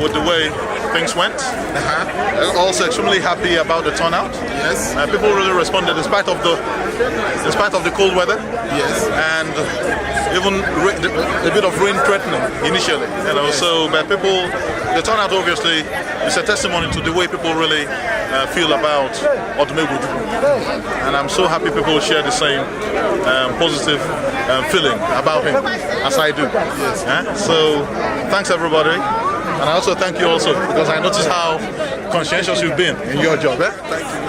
with the way things went. Also extremely happy about the turnout. Yes. People really responded despite of the cold weather. Yes. And even a bit of rain threatening initially. Yes. So but people, the turnout obviously is a testimony to the way people really feel about Odumegwu. And I'm so happy people share the same positive feeling about him as I do. Yes. So thanks everybody, and I also thank you also because I noticed how conscientious you've been in your job. Thank you.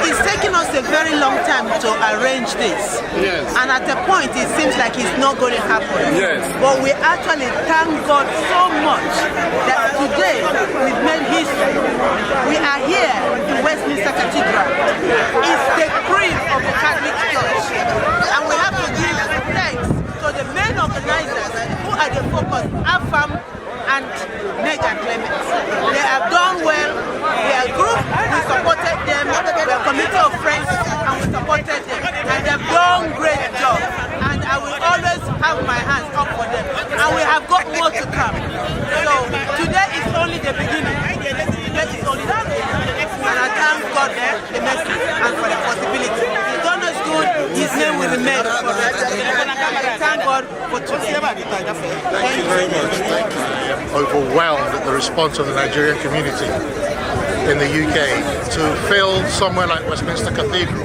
It's taken us a very long time to arrange this. Yes. And at a point it seems like it's not going to happen. Yes. But we actually thank God so much that today we've made history. We are here in Westminster Cathedral. It's the cream of the Catholic Church. And we have to give thanks to the main organizers who are the focus, AFAM and Mega Clements. They have done well. They are group, we supported them. We are a committee of friends and we supported them. And they've done great job. And I will always have my hands up for them. And we have got more to come. So today is only the beginning. Today is only the beginning. And I thank God for the mercy and for the possibility. He's done us good, his name will remain. I thank God for today. Thank you very much. Thank you. Overwhelmed at the response of the Nigerian community in the UK to fill somewhere like Westminster Cathedral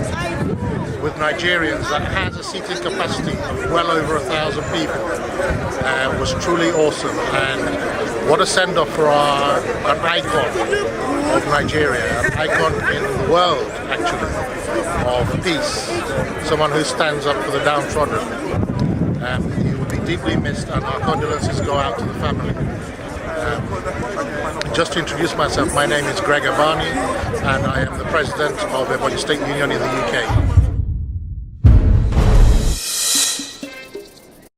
with Nigerians that has a seating capacity of well over 1,000 people was truly awesome. And what a send-off for an icon of Nigeria, an icon in the world actually of peace, someone who stands up for the downtrodden. He will be deeply missed, and our condolences go out to the family. Just to introduce myself, my name is Greg Abani and I am the President of Ebonyi State Union in the UK.